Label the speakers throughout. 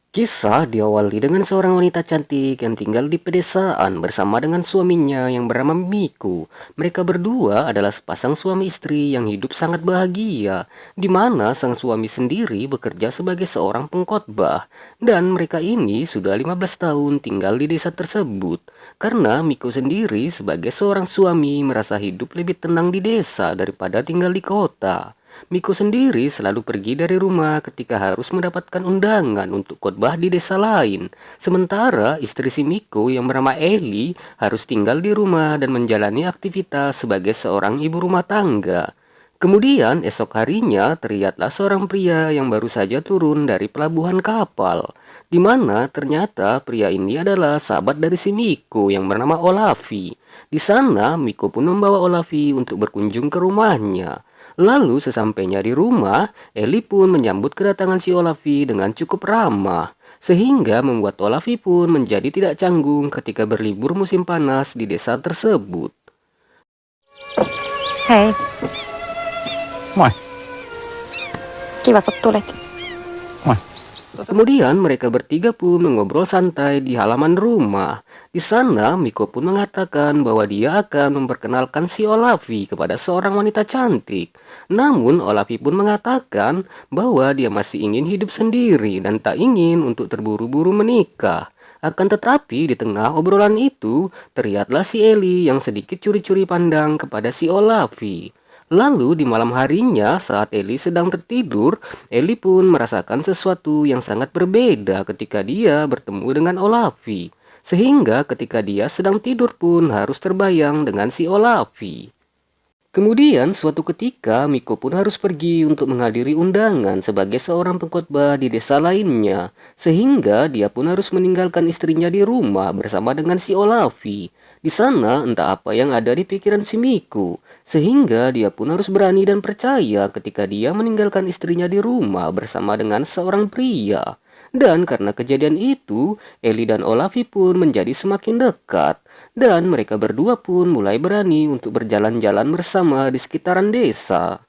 Speaker 1: Kisah diawali dengan seorang wanita cantik yang tinggal di pedesaan bersama dengan suaminya yang bernama Miku. Mereka berdua adalah sepasang suami istri yang hidup sangat bahagia, di mana sang suami sendiri bekerja sebagai seorang pengkhotbah. Dan mereka ini sudah 15 tahun tinggal di desa tersebut. Karena Miku sendiri sebagai seorang suami merasa hidup lebih tenang di desa daripada tinggal di kota. Miko sendiri selalu pergi dari rumah ketika harus mendapatkan undangan untuk khotbah di desa lain. Sementara istri si Miko yang bernama Eli harus tinggal di rumah dan menjalani aktivitas sebagai seorang ibu rumah tangga. Kemudian esok harinya terlihatlah seorang pria yang baru saja turun dari pelabuhan kapal, di mana ternyata pria ini adalah sahabat dari si Miko yang bernama Olavi. Di sana Miko pun membawa Olavi untuk berkunjung ke rumahnya. Lalu sesampainya di rumah, Eli pun menyambut kedatangan si Olavi dengan cukup ramah, sehingga membuat Olavi pun menjadi tidak canggung ketika berlibur musim panas di desa tersebut.
Speaker 2: Hei,
Speaker 3: Moi,
Speaker 2: kiva kun tulit.
Speaker 3: moi.
Speaker 1: Kemudian mereka bertiga pun mengobrol santai di halaman rumah. Di sana Miko pun mengatakan bahwa dia akan memperkenalkan si Olavi kepada seorang wanita cantik. Namun Olavi pun mengatakan bahwa dia masih ingin hidup sendiri dan tak ingin untuk terburu-buru menikah. Akan tetapi di tengah obrolan itu terlihatlah si Eli yang sedikit curi-curi pandang kepada si Olavi. Lalu di malam harinya saat Eli sedang tertidur, Eli pun merasakan sesuatu yang sangat berbeda ketika dia bertemu dengan Olavi. Sehingga ketika dia sedang tidur pun harus terbayang dengan si Olavi. Kemudian suatu ketika Miko pun harus pergi untuk menghadiri undangan sebagai seorang pengkhotbah di desa lainnya. Sehingga dia pun harus meninggalkan istrinya di rumah bersama dengan si Olavi. Di sana entah apa yang ada di pikiran si Miko. Sehingga dia pun harus berani dan percaya ketika dia meninggalkan istrinya di rumah bersama dengan seorang pria. Dan karena kejadian itu, Eli dan Olavi pun menjadi semakin dekat. Dan mereka berdua pun mulai berani untuk berjalan-jalan bersama di sekitaran desa.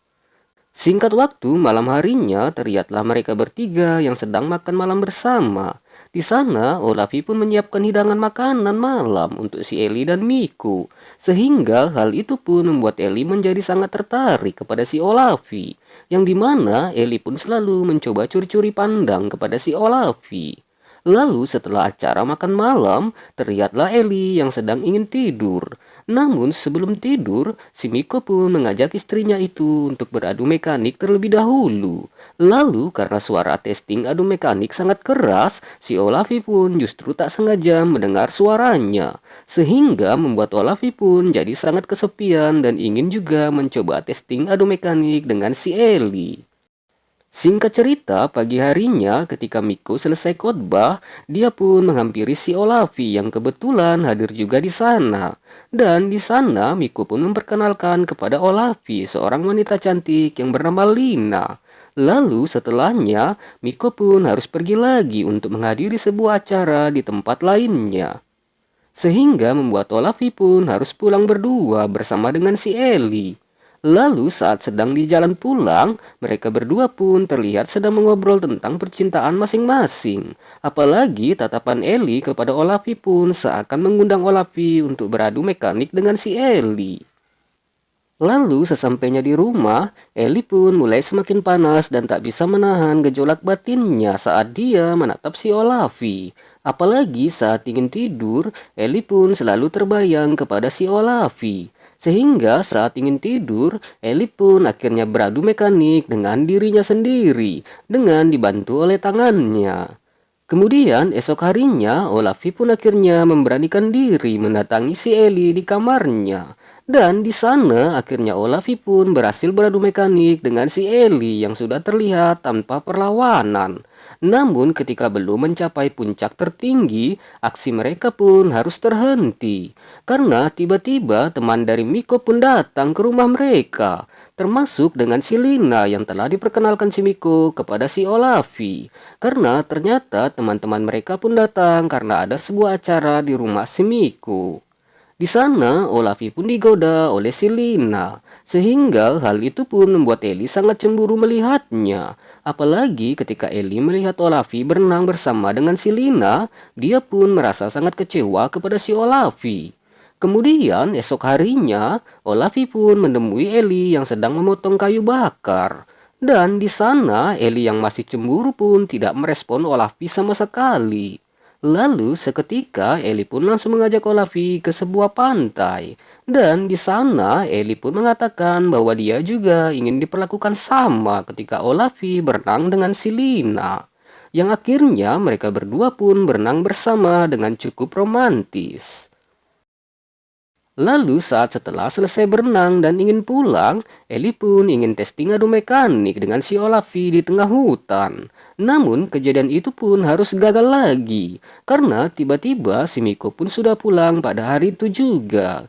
Speaker 1: Singkat waktu, malam harinya terlihatlah mereka bertiga yang sedang makan malam bersama. Di sana, Olavi pun menyiapkan hidangan makanan malam untuk si Eli dan Miku. Sehingga hal itu pun membuat Eli menjadi sangat tertarik kepada si Olavi. Yang dimana Eli pun selalu mencoba curi-curi pandang kepada si Olavi. Lalu setelah acara makan malam, terlihatlah Eli yang sedang ingin tidur. Namun sebelum tidur, si Miko pun mengajak istrinya itu untuk beradu mekanik terlebih dahulu. Lalu karena suara testing adu mekanik sangat keras, si Olavi pun justru tak sengaja mendengar suaranya. Sehingga membuat Olavi pun jadi sangat kesepian dan ingin juga mencoba testing adu mekanik dengan si Eli. Singkat cerita, pagi harinya ketika Miko selesai khotbah, dia pun menghampiri si Olavi yang kebetulan hadir juga di sana. Dan di sana Miko pun memperkenalkan kepada Olavi seorang wanita cantik yang bernama Lina. Lalu setelahnya, Miko pun harus pergi lagi untuk menghadiri sebuah acara di tempat lainnya. Sehingga membuat Olavi pun harus pulang berdua bersama dengan si Eli. Lalu saat sedang di jalan pulang, mereka berdua pun terlihat sedang mengobrol tentang percintaan masing-masing. Apalagi tatapan Eli kepada Olavi pun seakan mengundang Olavi untuk beradu mekanik dengan si Eli. Lalu sesampainya di rumah, Eli pun mulai semakin panas dan tak bisa menahan gejolak batinnya saat dia menatap si Olavi. Apalagi saat ingin tidur, Eli pun selalu terbayang kepada si Olavi. Sehingga saat ingin tidur, Eli pun akhirnya beradu mekanik dengan dirinya sendiri, dengan dibantu oleh tangannya. Kemudian esok harinya, Olavi pun akhirnya memberanikan diri mendatangi si Eli di kamarnya. Dan di sana akhirnya Olavi pun berhasil beradu mekanik dengan si Eli yang sudah terlihat tanpa perlawanan. Namun ketika belum mencapai puncak tertinggi, aksi mereka pun harus terhenti. Karena tiba-tiba teman dari Miko pun datang ke rumah mereka. Termasuk dengan si Lina yang telah diperkenalkan si Miko kepada si Olavi. Karena ternyata teman-teman mereka pun datang karena ada sebuah acara di rumah si Miko. Di sana, Olavi pun digoda oleh si Lina, sehingga hal itu pun membuat Eli sangat cemburu melihatnya. Apalagi ketika Ellie melihat Olavi berenang bersama dengan si Lina, dia pun merasa sangat kecewa kepada si Olavi. Kemudian esok harinya, Olavi pun menemui Ellie yang sedang memotong kayu bakar. Dan di sana Ellie yang masih cemburu pun tidak merespon Olavi sama sekali. Lalu seketika Ellie pun langsung mengajak Olavi ke sebuah pantai. Dan di sana Ellie pun mengatakan bahwa dia juga ingin diperlakukan sama ketika Olavi berenang dengan si Lina. Yang akhirnya mereka berdua pun berenang bersama dengan cukup romantis. Lalu setelah selesai berenang dan ingin pulang, Ellie pun ingin testing adu mekanik dengan si Olavi di tengah hutan. Namun kejadian itu pun harus gagal lagi, karena tiba-tiba si Miko pun sudah pulang pada hari itu juga.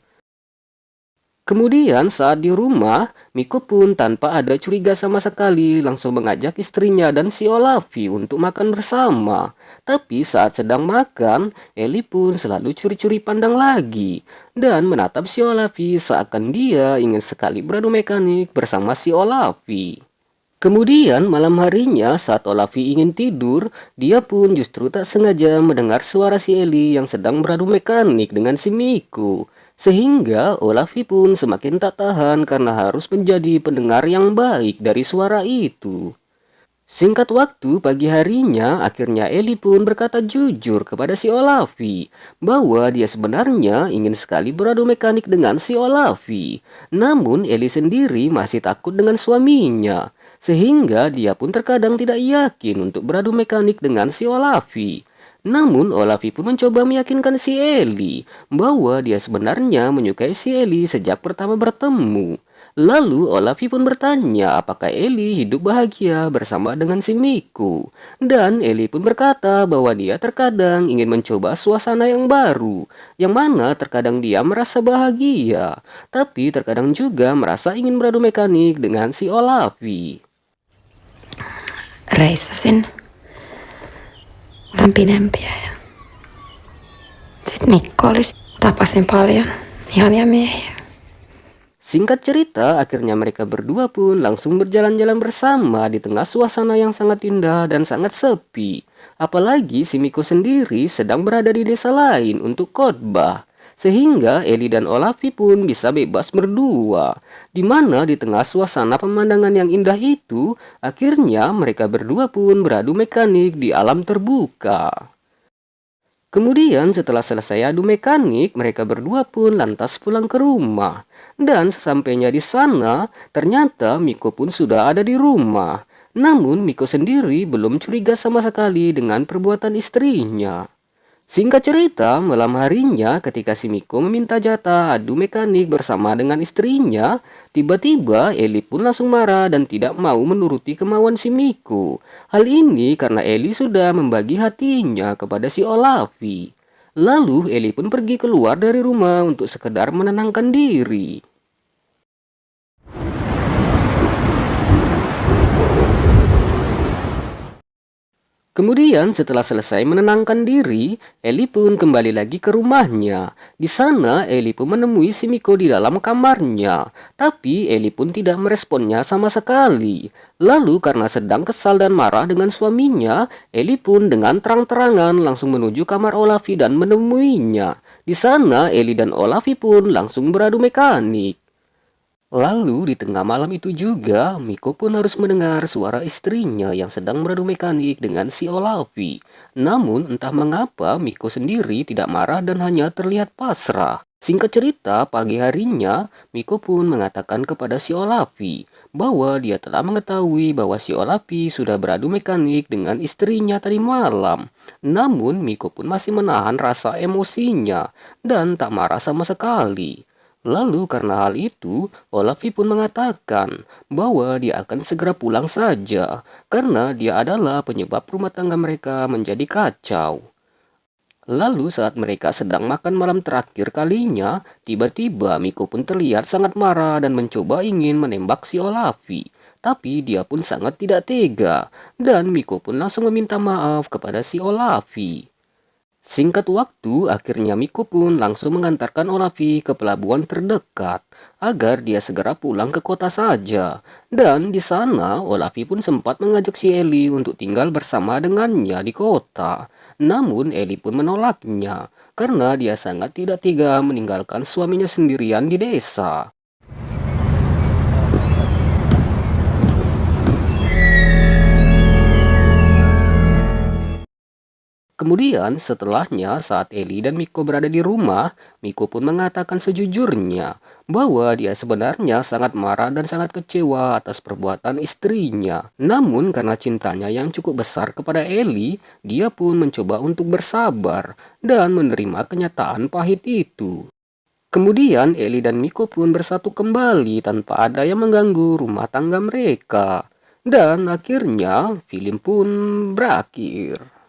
Speaker 1: Kemudian saat di rumah, Miko pun tanpa ada curiga sama sekali langsung mengajak istrinya dan si Olavi untuk makan bersama. Tapi saat sedang makan, Ellie pun selalu curi-curi pandang lagi dan menatap si Olavi seakan dia ingin sekali beradu mekanik bersama si Olavi. Kemudian malam harinya saat Olavi ingin tidur, dia pun justru tak sengaja mendengar suara si Ellie yang sedang beradu mekanik dengan si Miko. Sehingga Olavi pun semakin tak tahan karena harus menjadi pendengar yang baik dari suara itu. Singkat waktu pagi harinya, akhirnya Ellie pun berkata jujur kepada si Olavi bahwa dia sebenarnya ingin sekali beradu mekanik dengan si Olavi. Namun Ellie sendiri masih takut dengan suaminya, sehingga dia pun terkadang tidak yakin untuk beradu mekanik dengan si Olavi. Namun Olavi pun mencoba meyakinkan si Ellie bahwa dia sebenarnya menyukai si Ellie sejak pertama bertemu. Lalu Olavi pun bertanya apakah Ellie hidup bahagia bersama dengan si Miko. Dan Ellie pun berkata bahwa dia terkadang ingin mencoba suasana yang baru, yang mana terkadang dia merasa bahagia, tapi terkadang juga merasa ingin beradu mekanik dengan si Olavi.
Speaker 2: Reissasin tämän pidempiä ja sitten Mikko oli, tapasin paljon ihania miehiä.
Speaker 1: Singkat cerita, akhirnya mereka berdua pun langsung berjalan-jalan bersama di tengah suasana yang sangat indah dan sangat sepi. Apalagi si Miko sendiri sedang berada di desa lain untuk khotbah. Sehingga Ellie dan Olavi pun bisa bebas berdua. Di mana di tengah suasana pemandangan yang indah itu, akhirnya mereka berdua pun beradu mekanik di alam terbuka. Kemudian setelah selesai adu mekanik, mereka berdua pun lantas pulang ke rumah. Dan sesampainya di sana, ternyata Miko pun sudah ada di rumah. Namun Miko sendiri belum curiga sama sekali dengan perbuatan istrinya. Singkat cerita, malam harinya ketika si Miko meminta jatah adu mekanik bersama dengan istrinya, tiba-tiba Ellie pun langsung marah dan tidak mau menuruti kemauan si Miko. Hal ini karena Ellie sudah membagi hatinya kepada si Olavi. Lalu Ellie pun pergi keluar dari rumah untuk sekedar menenangkan diri. Kemudian setelah selesai menenangkan diri, Ellie pun kembali lagi ke rumahnya. Di sana Ellie pun menemui si Miko di dalam kamarnya, tapi Ellie pun tidak meresponnya sama sekali. Lalu karena sedang kesal dan marah dengan suaminya, Ellie pun dengan terang-terangan langsung menuju kamar Olavi dan menemuinya. Di sana Ellie dan Olavi pun langsung beradu mekanik. Lalu di tengah malam itu juga, Miko pun harus mendengar suara istrinya yang sedang beradu mekanik dengan si Olavi. Namun entah mengapa Miko sendiri tidak marah dan hanya terlihat pasrah. Singkat cerita, pagi harinya Miko pun mengatakan kepada si Olavi bahwa dia telah mengetahui bahwa si Olavi sudah beradu mekanik dengan istrinya tadi malam. Namun Miko pun masih menahan rasa emosinya dan tak marah sama sekali. Lalu karena hal itu, Olavi pun mengatakan bahwa dia akan segera pulang saja karena dia adalah penyebab rumah tangga mereka menjadi kacau. Lalu saat mereka sedang makan malam terakhir kalinya, tiba-tiba Miko pun terlihat sangat marah dan mencoba ingin menembak si Olavi. Tapi dia pun sangat tidak tega dan Miko pun langsung meminta maaf kepada si Olavi. Singkat waktu, akhirnya Miko pun langsung mengantarkan Olavi ke pelabuhan terdekat agar dia segera pulang ke kota saja. Dan di sana, Olavi pun sempat mengajak si Eli untuk tinggal bersama dengannya di kota. Namun Eli pun menolaknya karena dia sangat tidak tega meninggalkan suaminya sendirian di desa. Kemudian setelahnya saat Eli dan Miko berada di rumah, Miko pun mengatakan sejujurnya bahwa dia sebenarnya sangat marah dan sangat kecewa atas perbuatan istrinya. Namun karena cintanya yang cukup besar kepada Eli, dia pun mencoba untuk bersabar dan menerima kenyataan pahit itu. Kemudian Eli dan Miko pun bersatu kembali tanpa ada yang mengganggu rumah tangga mereka. Dan akhirnya film pun berakhir.